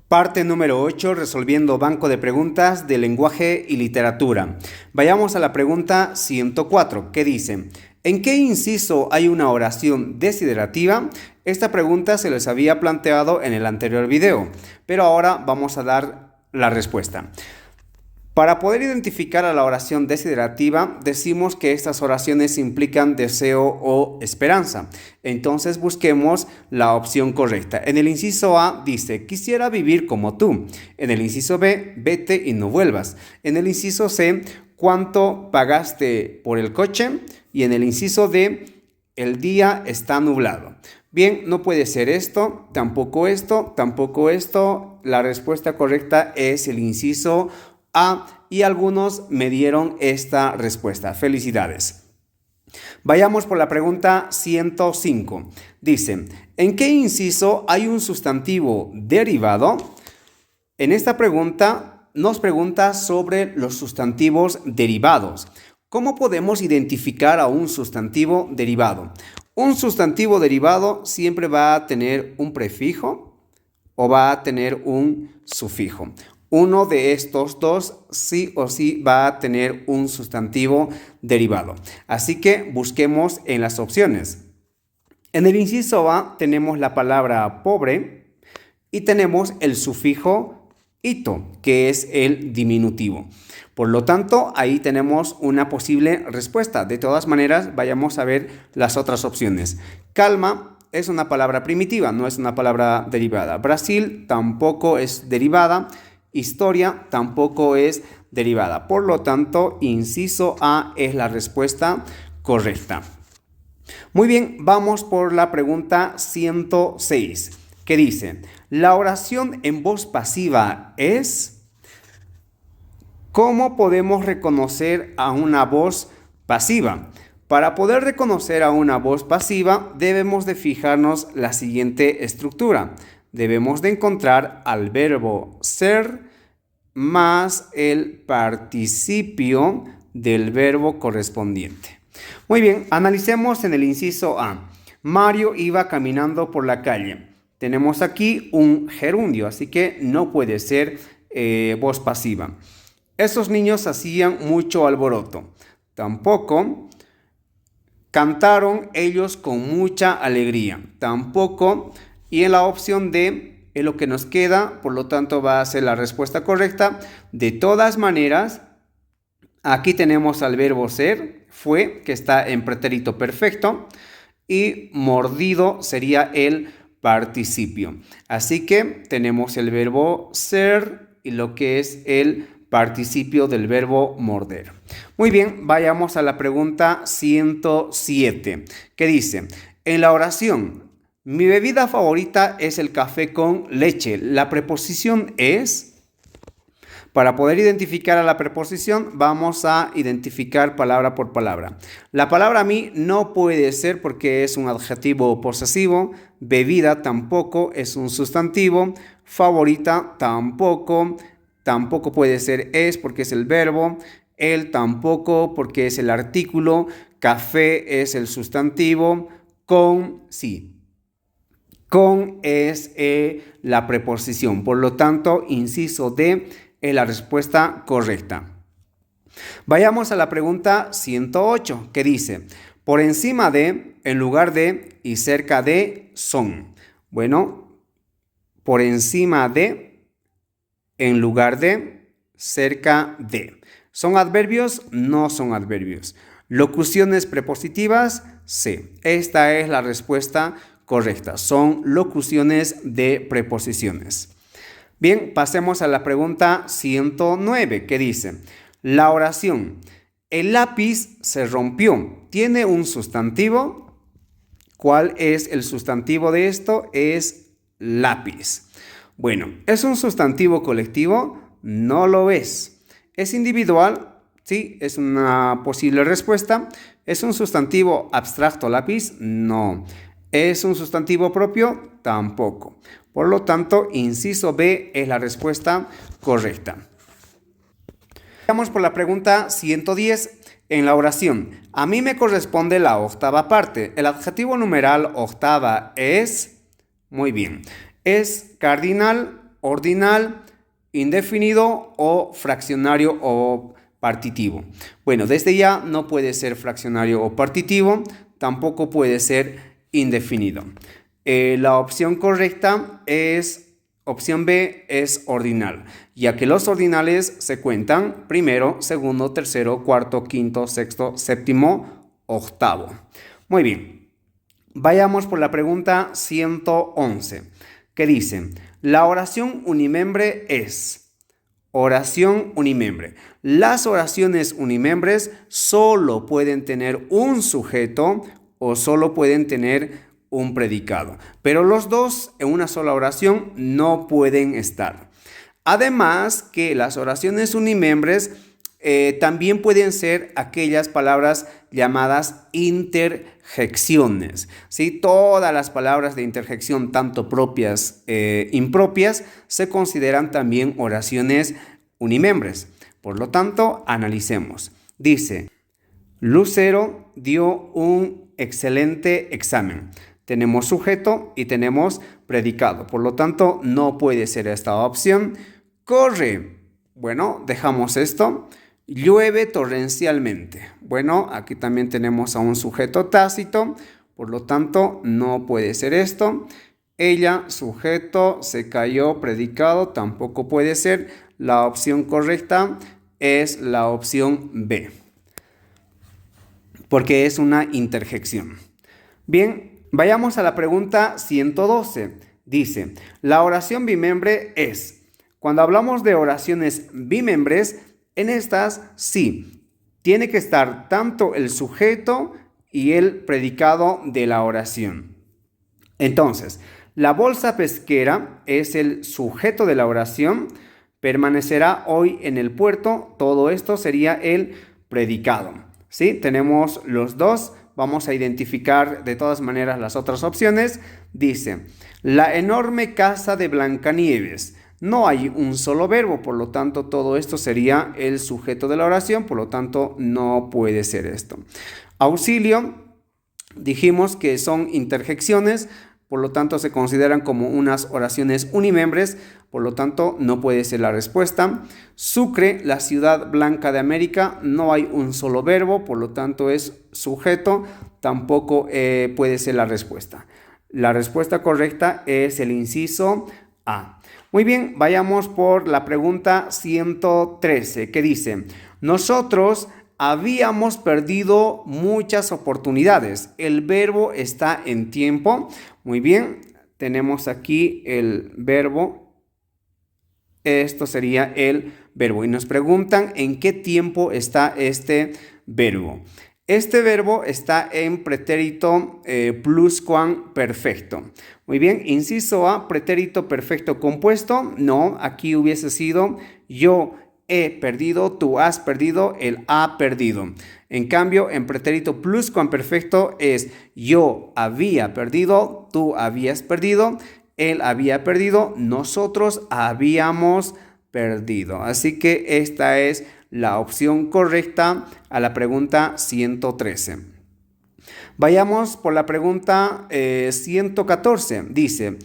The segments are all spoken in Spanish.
Parte número 8, resolviendo banco de preguntas de lenguaje y literatura. Vayamos a la pregunta 104, que dice: ¿en qué inciso hay una oración desiderativa? Esta pregunta se les había planteado en el anterior video, pero ahora vamos a dar la respuesta. Para poder identificar a la oración desiderativa, decimos que estas oraciones implican deseo o esperanza. Entonces busquemos la opción correcta. En el inciso A dice: quisiera vivir como tú. En el inciso B, vete y no vuelvas. En el inciso C, ¿cuánto pagaste por el coche? Y en el inciso D, el día está nublado. Bien, no puede ser esto, tampoco esto, tampoco esto. La respuesta correcta es el inciso A, y algunos me dieron esta respuesta. Felicidades. Vayamos por la pregunta 105. Dice: ¿en qué inciso hay un sustantivo derivado? En esta pregunta nos pregunta sobre los sustantivos derivados. ¿Cómo podemos identificar a un sustantivo derivado? Un sustantivo derivado siempre va a tener un prefijo o va a tener un sufijo. Uno de estos dos sí o sí va a tener un sustantivo derivado. Así que busquemos en las opciones. En el inciso A tenemos la palabra pobre y tenemos el sufijo ito, que es el diminutivo. Por lo tanto, ahí tenemos una posible respuesta. De todas maneras, vayamos a ver las otras opciones. Calma es una palabra primitiva, no es una palabra derivada. Brasil tampoco es derivada. Historia tampoco es derivada. Por lo tanto, inciso A es la respuesta correcta. Muy bien, vamos por la pregunta 106, que dice: la oración en voz pasiva es... ¿Cómo podemos reconocer a una voz pasiva? Para poder reconocer a una voz pasiva, debemos de fijarnos la siguiente estructura. Debemos de encontrar al verbo ser más el participio del verbo correspondiente. Muy bien, analicemos en el inciso A. Mario iba caminando por la calle. Tenemos aquí un gerundio, así que no puede ser voz pasiva. Esos niños hacían mucho alboroto. Tampoco. Cantaron ellos con mucha alegría. Tampoco. Y en la opción D es lo que nos queda, por lo tanto va a ser la respuesta correcta. De todas maneras, aquí tenemos al verbo ser, fue, que está en pretérito perfecto, y mordido sería el participio. Así que tenemos el verbo ser y lo que es el participio del verbo morder. Muy bien, vayamos a la pregunta 107, que dice: en la oración, mi bebida favorita es el café con leche. La preposición es... Para poder identificar a la preposición, vamos a identificar palabra por palabra. La palabra mi no puede ser porque es un adjetivo posesivo. Bebida tampoco es un sustantivo. Favorita tampoco. Tampoco puede ser es porque es el verbo. El tampoco porque es el artículo. Café es el sustantivo. Con sí. Con es la preposición. Por lo tanto, inciso D es la respuesta correcta. Vayamos a la pregunta 108, que dice: por encima de, en lugar de y cerca de son. Bueno, por encima de, en lugar de, cerca de. ¿Son adverbios? No son adverbios. ¿Locuciones prepositivas? Sí. Esta es la respuesta correcta. Son locuciones de preposiciones. Bien, pasemos a la pregunta 109, que dice: la oración, el lápiz se rompió, ¿tiene un sustantivo? ¿Cuál es el sustantivo de esto? Es lápiz. Bueno, ¿es un sustantivo colectivo? No lo es. ¿Es individual? Sí, es una posible respuesta. ¿Es un sustantivo abstracto lápiz? No. ¿Es un sustantivo propio? Tampoco. Por lo tanto, inciso B es la respuesta correcta. Vamos por la pregunta 110. En la oración, a mí me corresponde la octava parte. El adjetivo numeral octava es... Muy bien. ¿Es cardinal ordinal, indefinido o fraccionario o partitivo. Bueno, desde ya no puede ser fraccionario o partitivo, tampoco puede ser indefinido. La opción correcta es opción B, es ordinal, ya que los ordinales se cuentan primero, segundo, tercero, cuarto, quinto, sexto, séptimo, octavo. Muy bien, vayamos por la pregunta 111, que dice, la oración unimembre es... Oración unimembre. Las oraciones unimembres solo pueden tener un sujeto o solo pueden tener un predicado, pero los dos en una sola oración no pueden estar. Además que las oraciones unimembres también pueden ser aquellas palabras llamadas interjecciones. ¿Sí? Todas las palabras de interjección, tanto propias e impropias, se consideran también oraciones unimembres. Por lo tanto, analicemos. Dice, Lucero dio un excelente examen. Tenemos sujeto y tenemos predicado. Por lo tanto, no puede ser esta opción. Corre. Bueno, dejamos esto. Llueve torrencialmente. Bueno, aquí también tenemos a un sujeto tácito. Por lo tanto, no puede ser esto. Ella, sujeto, se cayó, predicado. Tampoco puede ser. La opción correcta es la opción B, porque es una interjección. Bien, vayamos a la pregunta 112. Dice, la oración bimembre es... Cuando hablamos de oraciones bimembres, en estas sí, tiene que estar tanto el sujeto y el predicado de la oración. Entonces, la bolsa pesquera es el sujeto de la oración, permanecerá hoy en el puerto, todo esto sería el predicado. ¿Sí? Tenemos los dos, vamos a identificar de todas maneras las otras opciones. Dice, la enorme casa de Blancanieves. No hay un solo verbo, por lo tanto todo esto sería el sujeto de la oración, por lo tanto no puede ser esto. Auxilio, dijimos que son interjecciones, por lo tanto se consideran como unas oraciones unimembres, por lo tanto no puede ser la respuesta. Sucre, la ciudad blanca de América, no hay un solo verbo, por lo tanto es sujeto, tampoco puede ser la respuesta. La respuesta correcta es el inciso A. Muy bien, vayamos por la pregunta 113, que dice, nosotros habíamos perdido muchas oportunidades. El verbo está en tiempo. Muy bien, tenemos aquí el verbo. Esto sería el verbo. Y nos preguntan en qué tiempo está este verbo. Este verbo está en pretérito pluscuamperfecto. Muy bien, inciso A, pretérito perfecto compuesto. No, aquí hubiese sido yo he perdido, tú has perdido, él ha perdido. En cambio, en pretérito pluscuamperfecto es yo había perdido, tú habías perdido, él había perdido, nosotros habíamos perdido. Así que esta es la opción correcta a la pregunta 113. Vayamos por la pregunta 114. Dice,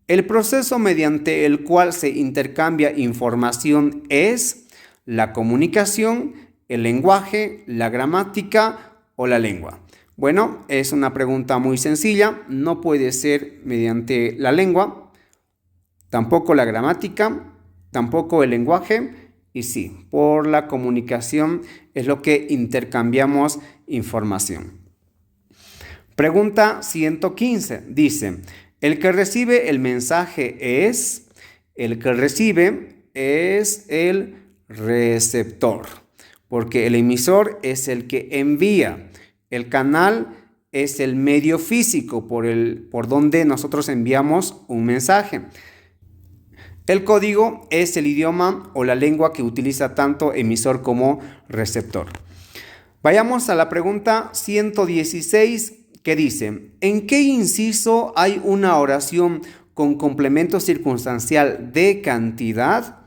el proceso mediante el cual se intercambia información es la comunicación, el lenguaje, la gramática o la lengua. Bueno, es una pregunta muy sencilla. No puede ser mediante la lengua, tampoco la gramática, tampoco el lenguaje. Y sí, por la comunicación es lo que intercambiamos información. Pregunta 115. Dice, el que recibe el mensaje es... El que recibe es el receptor, porque el emisor es el que envía. El canal es el medio físico por donde nosotros enviamos un mensaje. El código es el idioma o la lengua que utiliza tanto emisor como receptor. Vayamos a la pregunta 116 que dice, ¿en qué inciso hay una oración con complemento circunstancial de cantidad?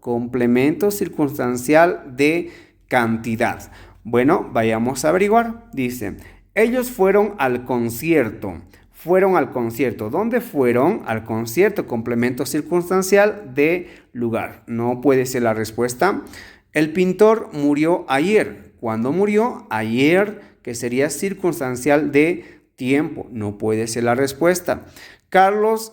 Complemento circunstancial de cantidad. Bueno, vayamos a averiguar. Dice, ellos fueron al concierto. fueron al concierto. ¿Dónde fueron? Al concierto, complemento circunstancial de lugar. No puede ser la respuesta. El pintor murió ayer. ¿Cuándo murió? Ayer, que sería circunstancial de tiempo. No puede ser la respuesta. Carlos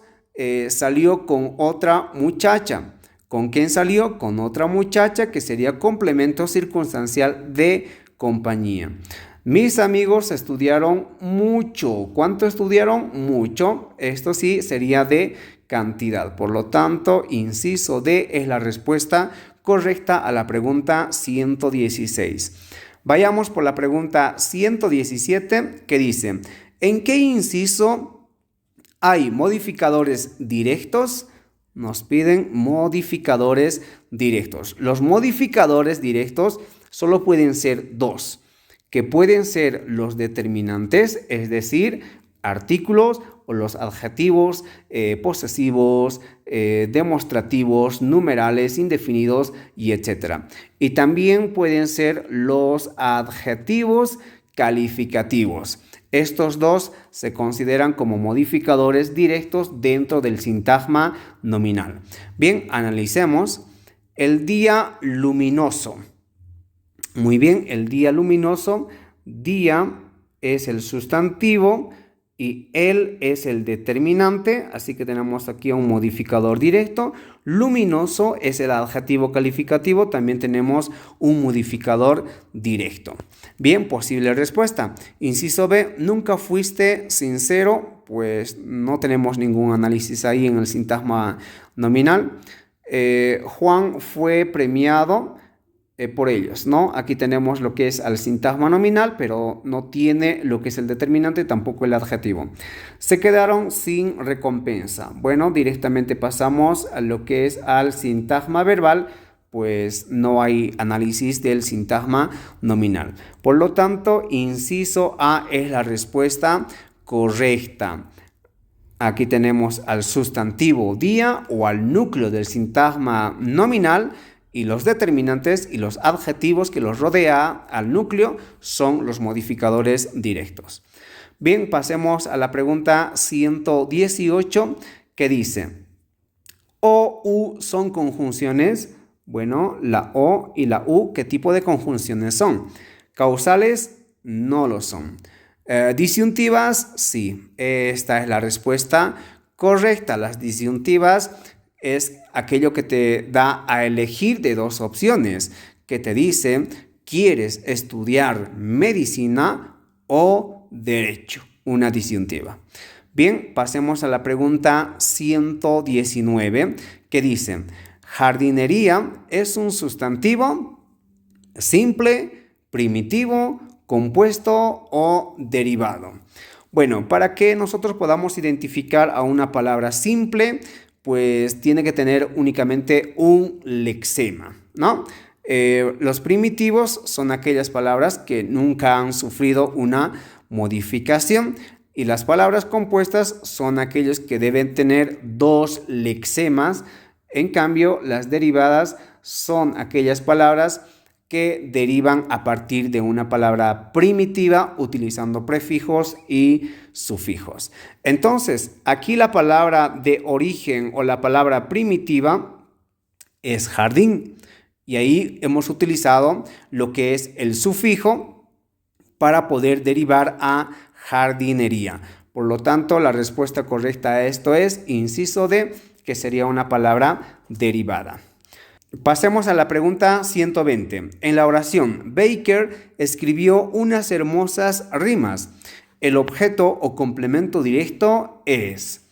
salió con otra muchacha. ¿Con quién salió? Con otra muchacha, que sería complemento circunstancial de compañía. Mis amigos estudiaron mucho. ¿Cuánto estudiaron? Mucho. Esto sí sería de cantidad. Por lo tanto, inciso D es la respuesta correcta a la pregunta 116. Vayamos por la pregunta 117, que dice: ¿en qué inciso hay modificadores directos? Nos piden modificadores directos. Los modificadores directos solo pueden ser dos, que pueden ser los determinantes, es decir, artículos, o los adjetivos posesivos, demostrativos, numerales, indefinidos y etc. Y también pueden ser los adjetivos calificativos. Estos dos se consideran como modificadores directos dentro del sintagma nominal. Bien, analicemos. El día luminoso. Muy bien, el día luminoso. Día es el sustantivo y él es el determinante, así que tenemos aquí un modificador directo. Luminoso es el adjetivo calificativo, también tenemos un modificador directo. Bien, posible respuesta. Inciso B, ¿nunca fuiste sincero? Pues no tenemos ningún análisis ahí en el sintagma nominal. Juan fue premiado por ellos, ¿no? Aquí tenemos lo que es el sintagma nominal, pero no tiene lo que es el determinante, tampoco el adjetivo. Se quedaron sin recompensa. Bueno, directamente pasamos a lo que es al sintagma verbal, pues no hay análisis del sintagma nominal. Por lo tanto, inciso A es la respuesta correcta. Aquí tenemos al sustantivo día o al núcleo del sintagma nominal, y los determinantes y los adjetivos que los rodea al núcleo son los modificadores directos. Bien, pasemos a la pregunta 118, que dice: ¿O, U son conjunciones? Bueno, la O y la U, ¿qué tipo de conjunciones son? ¿Causales? No lo son. ¿Disyuntivas? Sí. Esta es la respuesta correcta. Las disyuntivas es aquello que te da a elegir de dos opciones, que te dice: ¿quieres estudiar medicina o derecho? Una disyuntiva. Bien, pasemos a la pregunta 119, que dice: ¿jardinería es un sustantivo simple, primitivo, compuesto o derivado? Bueno, para que nosotros podamos identificar a una palabra simple, pues tiene que tener únicamente un lexema, ¿no? Los primitivos son aquellas palabras que nunca han sufrido una modificación, y las palabras compuestas son aquellos que deben tener dos lexemas. En cambio, las derivadas son aquellas palabras que derivan a partir de una palabra primitiva utilizando prefijos y sufijos. Entonces, aquí la palabra de origen o la palabra primitiva es jardín, y ahí hemos utilizado lo que es el sufijo para poder derivar a jardinería. Por lo tanto, la respuesta correcta a esto es inciso D, que sería una palabra derivada. Pasemos a la pregunta 120. En la oración, Baker escribió unas hermosas rimas. El objeto o complemento directo es...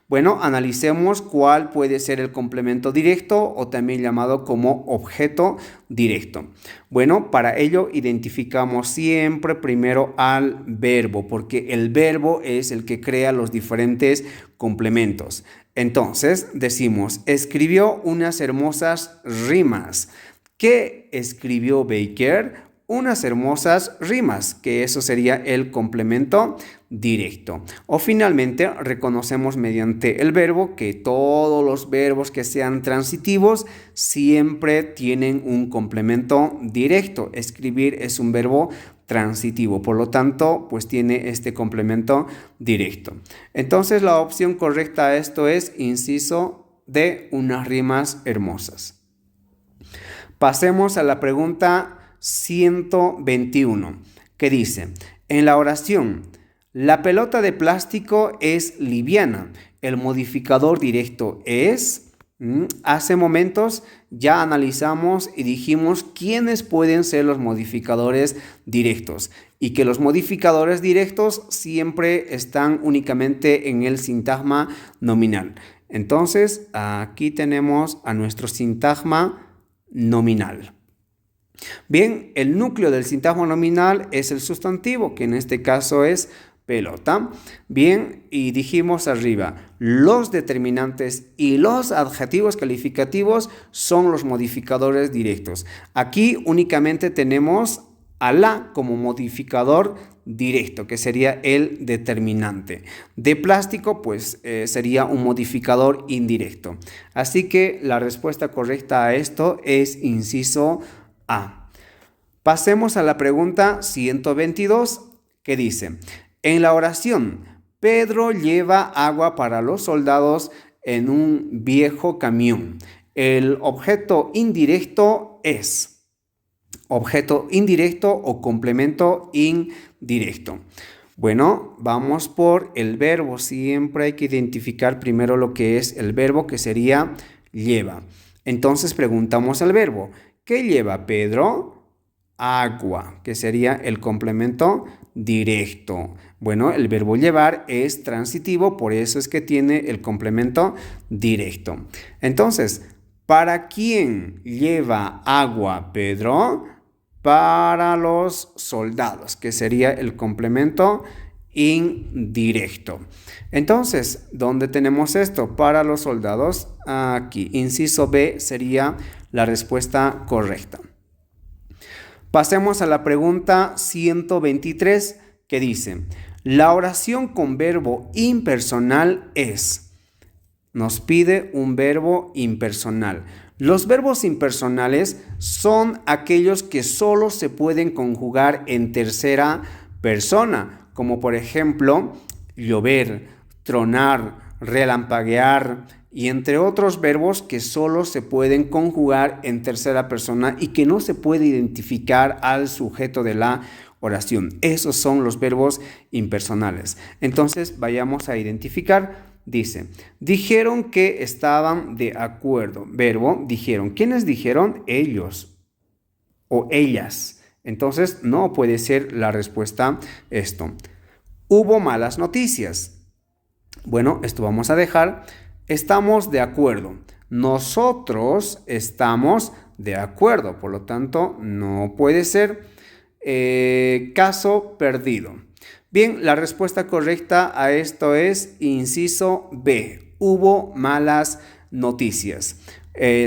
Bueno, analicemos cuál puede ser el complemento directo, o también llamado como objeto directo. Bueno, para ello identificamos siempre primero al verbo, porque el verbo es el que crea los diferentes complementos. Entonces decimos: escribió unas hermosas rimas. ¿Qué escribió Baker? Unas hermosas rimas, que eso sería el complemento directo. O finalmente reconocemos mediante el verbo que todos los verbos que sean transitivos siempre tienen un complemento directo. Escribir es un verbo transitivo. Por lo tanto, pues tiene este complemento directo. Entonces, la opción correcta a esto es inciso D, unas rimas hermosas. Pasemos a la pregunta 121, que dice, en la oración, la pelota de plástico es liviana. El modificador directo es... Hace momentos ya analizamos y dijimos quiénes pueden ser los modificadores directos y que los modificadores directos siempre están únicamente en el sintagma nominal. Entonces, aquí tenemos a nuestro sintagma nominal. Bien, el núcleo del sintagma nominal es el sustantivo, que en este caso es pelota. Bien, y dijimos arriba, los determinantes y los adjetivos calificativos son los modificadores directos. Aquí únicamente tenemos a la como modificador directo, que sería el determinante. De plástico, pues sería un modificador indirecto. Así que la respuesta correcta a esto es inciso A. Pasemos a la pregunta 122, que dice, en la oración, Pedro lleva agua para los soldados en un viejo camión. El objeto indirecto es objeto indirecto o complemento indirecto. Bueno, vamos por el verbo. Siempre hay que identificar primero lo que es el verbo, que sería lleva. Entonces preguntamos al verbo, ¿qué lleva Pedro? Agua, que sería el complemento directo. Bueno, el verbo llevar es transitivo, por eso es que tiene el complemento directo. Entonces, ¿para quién lleva agua Pedro? Para los soldados, que sería el complemento indirecto. Entonces, ¿dónde tenemos esto? Para los soldados, aquí. Inciso B sería la respuesta correcta. Pasemos a la pregunta 123, que dice, la oración con verbo impersonal es. Nos pide un verbo impersonal. Los verbos impersonales son aquellos que solo se pueden conjugar en tercera persona, como por ejemplo, llover, tronar, relampaguear, y entre otros verbos que solo se pueden conjugar en tercera persona y que no se puede identificar al sujeto de la oración. Esos son los verbos impersonales. Entonces, vayamos a identificar. Dice, dijeron que estaban de acuerdo. Verbo, dijeron. ¿Quiénes dijeron? Ellos o ellas. Entonces, no puede ser la respuesta esto. Hubo malas noticias. Bueno, esto vamos a dejar. Estamos de acuerdo. Nosotros estamos de acuerdo. Por lo tanto, no puede ser caso perdido. Bien, la respuesta correcta a esto es inciso B. Hubo malas noticias.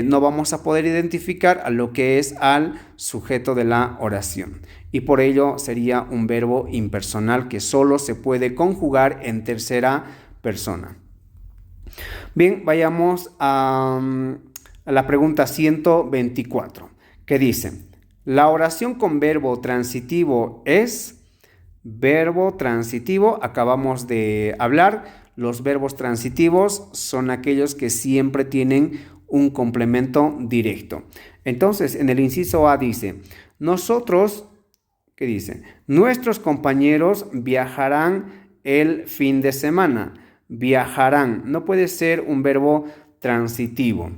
No vamos a poder identificar a lo que es al sujeto de la oración. Y por ello sería un verbo impersonal que solo se puede conjugar en tercera persona. Bien, vayamos a la pregunta 124, que dice, la oración con verbo transitivo es. Verbo transitivo, acabamos de hablar, los verbos transitivos son aquellos que siempre tienen un complemento directo. Entonces, en el inciso A dice, nosotros, ¿qué dice? Nuestros compañeros viajarán el fin de semana. Viajarán, no puede ser un verbo transitivo.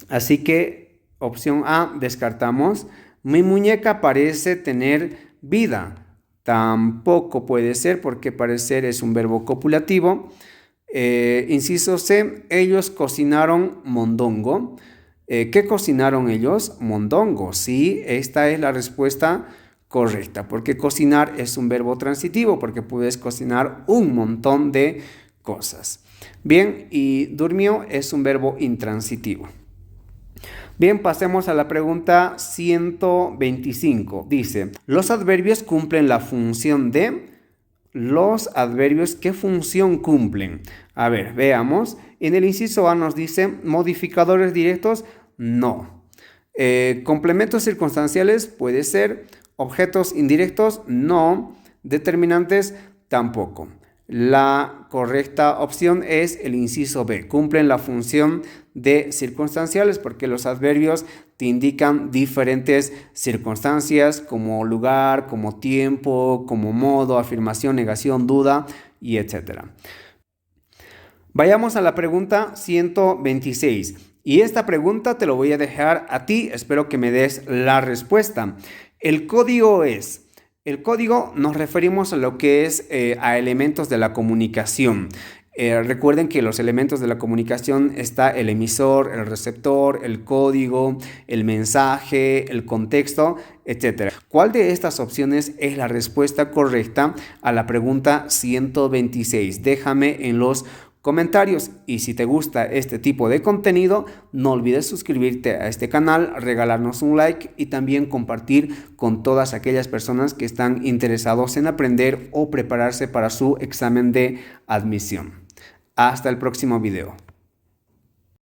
Así que, opción A, descartamos. Mi muñeca parece tener vida. Tampoco puede ser porque parecer es un verbo copulativo. Inciso C, ellos cocinaron mondongo. ¿Qué cocinaron ellos? Mondongo. Sí, esta es la respuesta correcta, porque cocinar es un verbo transitivo, porque puedes cocinar un montón de cosas. Bien, y durmió es un verbo intransitivo. Bien, pasemos a la pregunta 125. Dice, los adverbios cumplen la función de. Los adverbios, ¿qué función cumplen? A ver, veamos. En el inciso A nos dice, modificadores directos, no. Complementos circunstanciales puede ser, Objetos indirectos, no. Determinantes, tampoco. La correcta opción es el inciso B. Cumplen la función de circunstanciales porque los adverbios te indican diferentes circunstancias como lugar, como tiempo, como modo, afirmación, negación, duda y etc. Vayamos a la pregunta 126. Y esta pregunta te lo voy a dejar a ti. Espero que me des la respuesta. El código nos referimos a lo que es a elementos de la comunicación. Recuerden que los elementos de la comunicación está el emisor, el receptor, el código, el mensaje, el contexto, etc. ¿Cuál de estas opciones es la respuesta correcta a la pregunta 126? Déjame en los comentarios, y si te gusta este tipo de contenido, no olvides suscribirte a este canal, regalarnos un like y también compartir con todas aquellas personas que están interesados en aprender o prepararse para su examen de admisión. Hasta el próximo video.